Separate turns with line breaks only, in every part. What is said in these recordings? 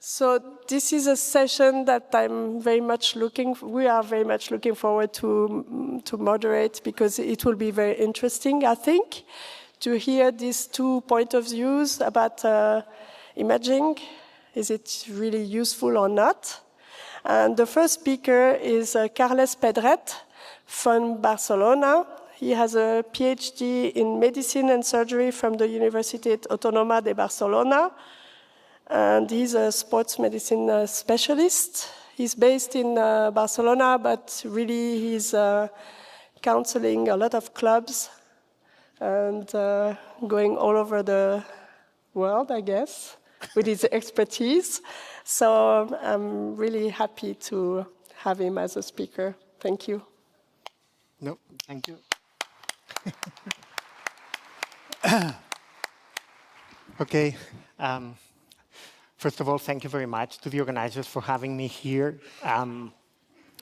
So this is a session that we are very much looking forward to moderate, because it will be very interesting, I think, to hear these two points of views about imaging. Is it really useful or not? And the first speaker is Carles Pedret from Barcelona. He has a PhD in medicine and surgery from the Universitat Autònoma de Barcelona. And he's a sports medicine specialist. He's based in Barcelona, but really he's counseling a lot of clubs and going all over the world, I guess, with his expertise. So I'm really happy to have him as a speaker. Thank you.
No, thank you. Okay. First of all, thank you very much to the organizers for having me here.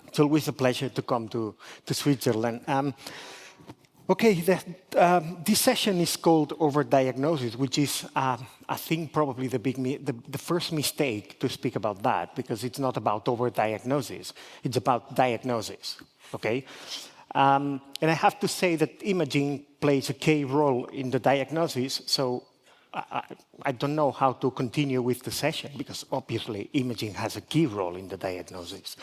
It's always a pleasure to come to Switzerland. Okay, this session is called Overdiagnosis, which is, I think, probably the first mistake to speak about that, because it's not about overdiagnosis, it's about diagnosis, okay? And I have to say that imaging plays a key role in the diagnosis, so I don't know how to continue with the session, because obviously imaging has a key role in the diagnosis.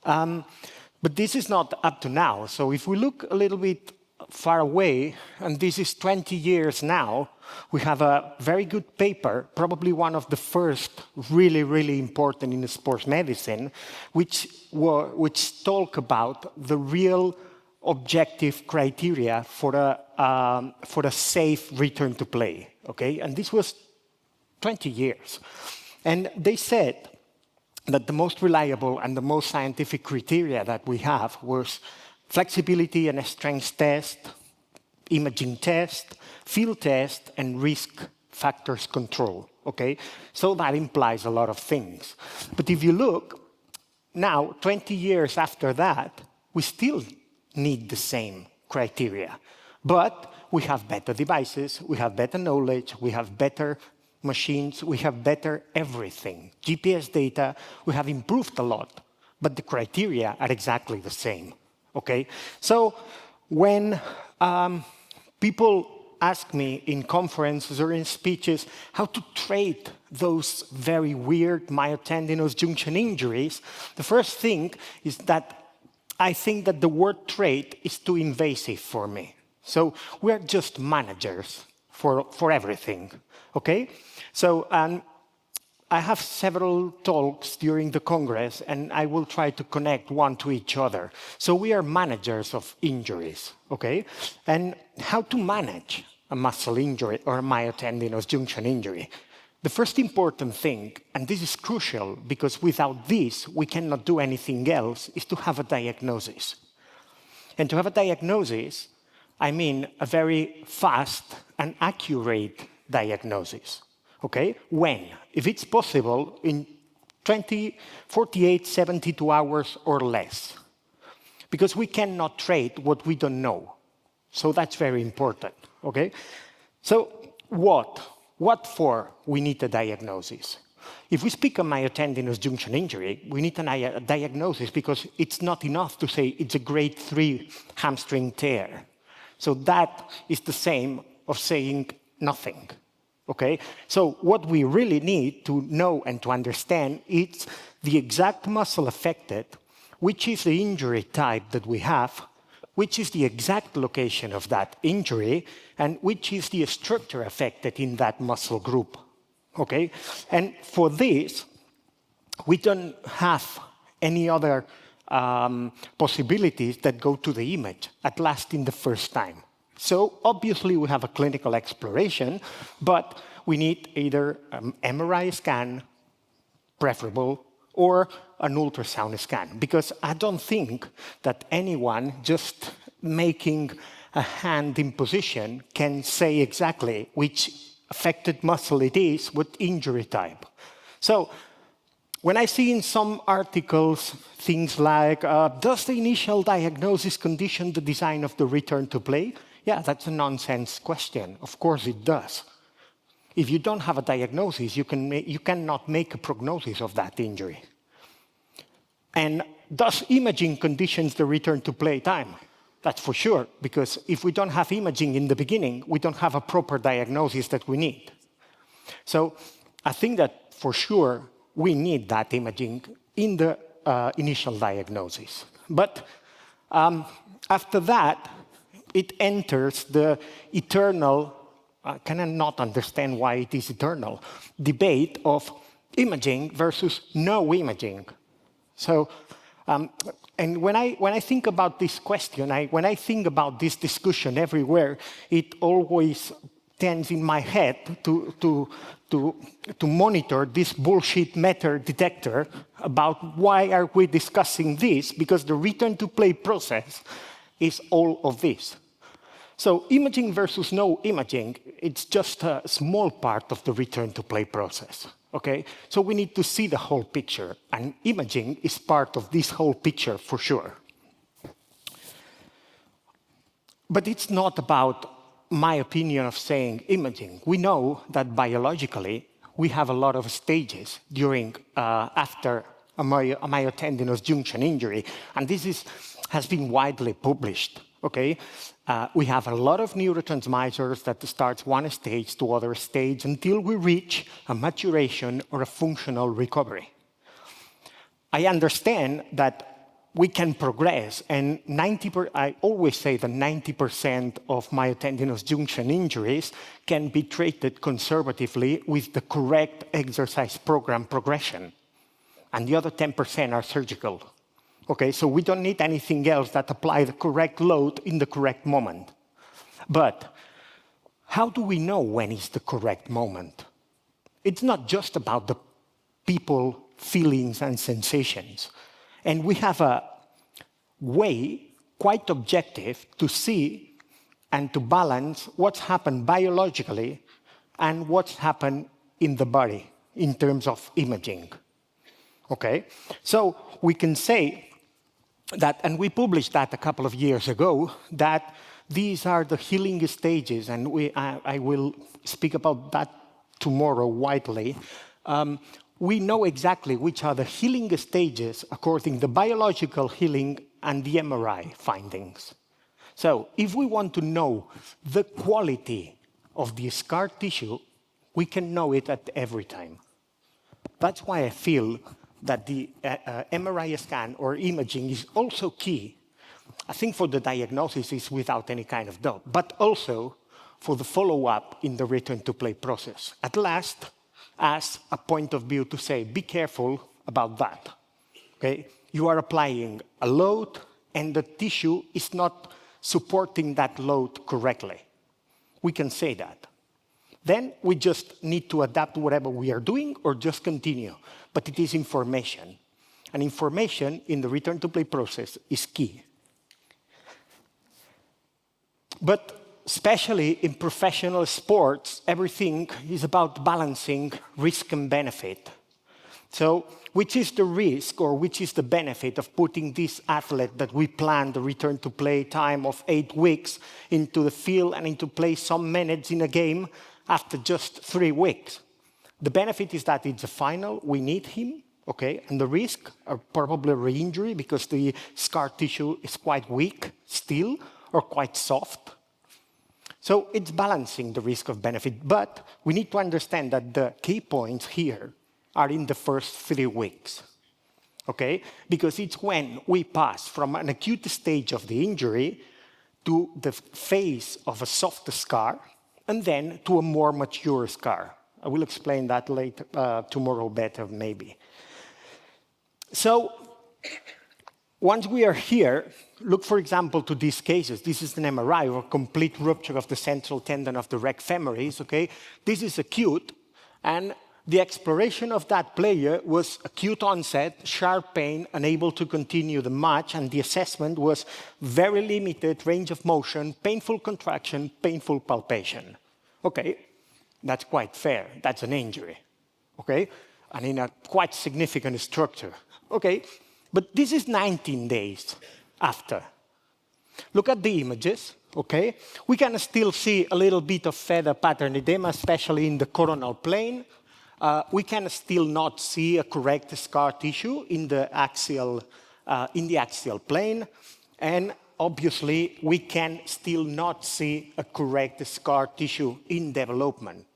But this is not up to now, so if we look a little bit far away, and this is 20 years now, we have a very good paper, probably one of the first really, really important in sports medicine, which talk about the real objective criteria for a safe return to play, okay? And this was 20 years. And they said that the most reliable and the most scientific criteria that we have was flexibility and strength test, imaging test, field test, and risk factors control, okay? So that implies a lot of things. But if you look, now, 20 years after that, we still need the same criteria. But we have better devices, we have better knowledge, we have better machines, we have better everything. GPS data, we have improved a lot, but the criteria are exactly the same. Okay, so when people ask me in conferences or in speeches how to treat those very weird myotendinous junction injuries, the first thing is that I think that the word trait is too invasive for me. So we're just managers for everything, okay? So I have several talks during the Congress, and I will try to connect one to each other. So we are managers of injuries, okay? And how to manage a muscle injury or a myotendinous junction injury? The first important thing, and this is crucial because without this we cannot do anything else, is to have a diagnosis. And to have a diagnosis, I mean a very fast and accurate diagnosis. Okay? When? If it's possible, in 48, 72 hours or less. Because we cannot treat what we don't know. So that's very important. Okay? So what for we need a diagnosis? If we speak of myotendinous junction injury, we need a diagnosis because it's not enough to say it's a grade 3 hamstring tear. So that is the same of saying nothing. Okay, so what we really need to know and to understand is the exact muscle affected, which is the injury type that we have, which is the exact location of that injury, and which is the structure affected in that muscle group. Okay, and for this, we don't have any other possibilities that go to the image, at last in the first time. So obviously we have a clinical exploration, but we need either an MRI scan, preferable, or an ultrasound scan, because I don't think that anyone just making a hand in position can say exactly which affected muscle it is, what injury type. So when I see in some articles things like, does the initial diagnosis condition the design of the return to play? Yeah, that's a nonsense question. Of course it does. if you don't have a diagnosis, you cannot make a prognosis of that injury. And thus, imaging conditions the return to play time. That's for sure, because if we don't have imaging in the beginning, we don't have a proper diagnosis that we need. So I think that for sure, we need that imaging in the initial diagnosis. But after that, it enters the eternal, I cannot understand why it is eternal, debate of imaging versus no imaging. So, and when I think about this question, when I think about this discussion everywhere, it always tends in my head to monitor this bullshit matter detector about why are we discussing this, because the return to play process is all of this. So imaging versus no imaging, it's just a small part of the return to play process. Okay? So we need to see the whole picture, and imaging is part of this whole picture for sure. But it's not about my opinion of saying imaging. We know that biologically, we have a lot of stages after a myotendinous junction injury, and this has been widely published. Okay, we have a lot of neurotransmitters that starts one stage to other stage until we reach a maturation or a functional recovery. I understand that we can progress, and I always say that 90% of myotendinous junction injuries can be treated conservatively with the correct exercise program progression, and the other 10% are surgical. Okay, so we don't need anything else that apply the correct load in the correct moment. But how do we know when is the correct moment? It's not just about the people, feelings, and sensations. And we have a way, quite objective, to see and to balance what's happened biologically and what's happened in the body in terms of imaging. Okay, so we can say that, and we published that a couple of years ago, that these are the healing stages, and I will speak about that tomorrow widely. We know exactly which are the healing stages according to the biological healing and the MRI findings. So if we want to know the quality of the scar tissue, we can know it at every time. That's why I feel that the MRI scan or imaging is also key. I think for the diagnosis is without any kind of doubt, but also for the follow-up in the return to play process. At last, as a point of view to say, be careful about that. Okay? You are applying a load and the tissue is not supporting that load correctly. We can say that. Then we just need to adapt whatever we are doing or just continue. But it is information. And information in the return to play process is key. But especially in professional sports, everything is about balancing risk and benefit. So which is the risk or which is the benefit of putting this athlete that we planned the return to play time of 8 weeks into the field and into play some minutes in a game after just 3 weeks? The benefit is that it's a final, we need him, okay? And the risk are probably re-injury because the scar tissue is quite weak still or quite soft. So it's balancing the risk of benefit, but we need to understand that the key points here are in the first 3 weeks, okay? Because it's when we pass from an acute stage of the injury to the phase of a soft scar, and then to a more mature scar. I will explain that later, tomorrow better, maybe. So once we are here, look, for example, to these cases. This is an MRI or complete rupture of the central tendon of the rec femoris, okay? This is acute, and the exploration of that player was acute onset, sharp pain, unable to continue the match, and the assessment was very limited range of motion, painful contraction, painful palpation. Okay, that's quite fair. That's an injury, okay? And in a quite significant structure. Okay, but this is 19 days after. Look at the images, okay? We can still see a little bit of feather pattern edema, especially in the coronal plane. We can still not see a correct scar tissue in the axial plane. And obviously, we can still not see a correct scar tissue in development.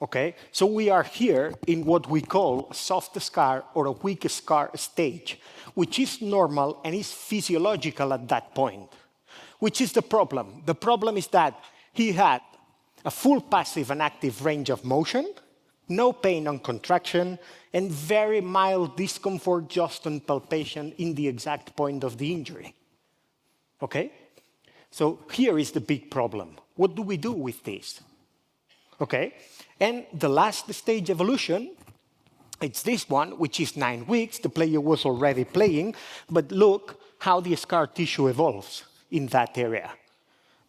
Okay, so we are here in what we call a soft scar or a weak scar stage, which is normal and is physiological at that point. Which is the problem? The problem is that he had a full passive and active range of motion, no pain on contraction, and very mild discomfort just on palpation in the exact point of the injury. Okay? So here is the big problem. What do we do with this? Okay? And the last stage evolution, it's this one, which is 9 weeks. The player was already playing, but look how the scar tissue evolves in that area.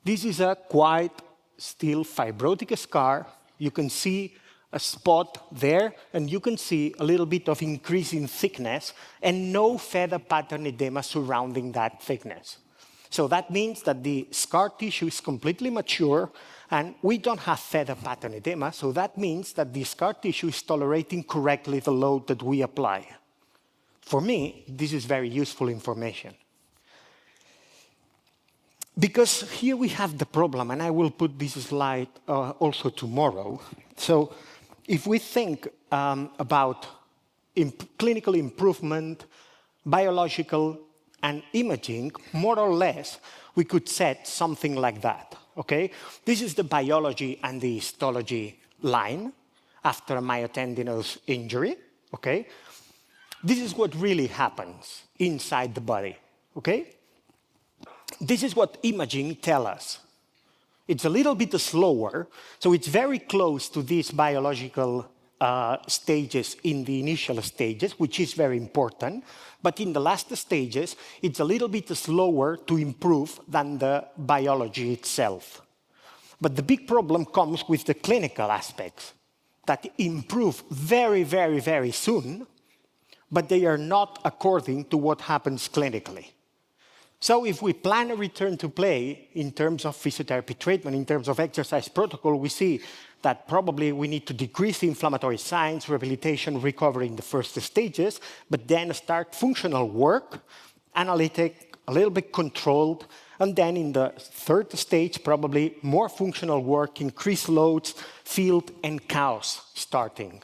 This is a quite still fibrotic scar. You can see a spot there, and you can see a little bit of increase in thickness and no feather pattern edema surrounding that thickness. So that means that the scar tissue is completely mature, and we don't have feather pattern edema, so that means that the scar tissue is tolerating correctly the load that we apply. For me, this is very useful information. Because here we have the problem, and I will put this slide also tomorrow. So if we think about clinical improvement, biological, and imaging, more or less, we could set something like that, okay? This is the biology and the histology line after a myotendinous injury, okay? This is what really happens inside the body, okay? This is what imaging tells us. It's a little bit slower, so it's very close to these biological stages in the initial stages, which is very important. But in the last stages, it's a little bit slower to improve than the biology itself. But the big problem comes with the clinical aspects that improve very, very, very soon, but they are not according to what happens clinically. So if we plan a return to play in terms of physiotherapy treatment, in terms of exercise protocol, we see that probably we need to decrease the inflammatory signs, rehabilitation, recovery in the first stages, but then start functional work, analytic, a little bit controlled, and then in the third stage, probably more functional work, increased loads, field, and cows starting.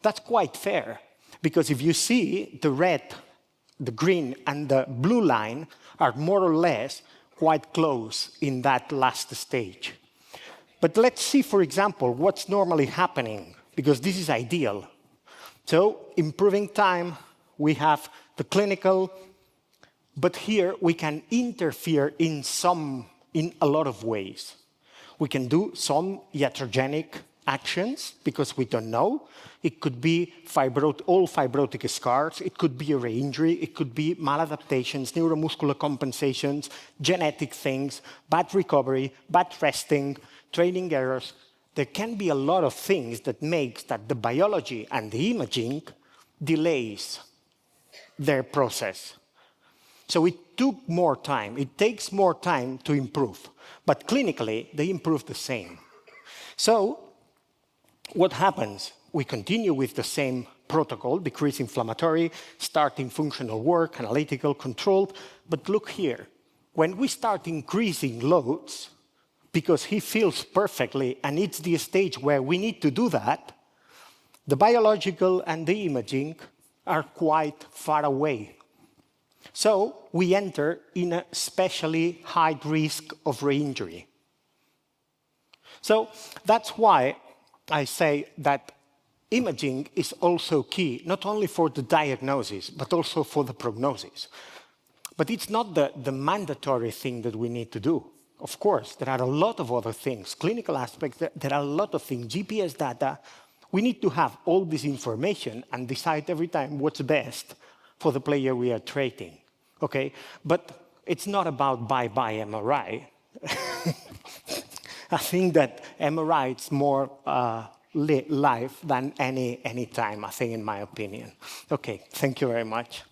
That's quite fair, because if you see the red, the green, and the blue line are more or less quite close in that last stage. But let's see, for example, what's normally happening, because this is ideal. So improving time, we have the clinical, but here we can interfere in a lot of ways. We can do some iatrogenic actions, because we don't know. It could be all fibrotic scars, it could be a re-injury, it could be maladaptations, neuromuscular compensations, genetic things, bad recovery, bad resting, training errors. There can be a lot of things that makes that the biology and the imaging delays their process. So it took more time, it takes more time to improve, but clinically they improve the same. So what happens? We continue with the same protocol, decrease inflammatory, starting functional work, analytical, controlled. But look here, when we start increasing loads, because he feels perfectly, and it's the stage where we need to do that, the biological and the imaging are quite far away. So we enter in a especially high risk of re-injury. So that's why I say that imaging is also key, not only for the diagnosis, but also for the prognosis. But it's not the mandatory thing that we need to do. Of course, there are a lot of other things, clinical aspects, there are a lot of things, GPS data. We need to have all this information and decide every time what's best for the player we are treating, okay? But it's not about bye-bye MRI. I think that MRI is more live than any time, I think, in my opinion. Okay, thank you very much.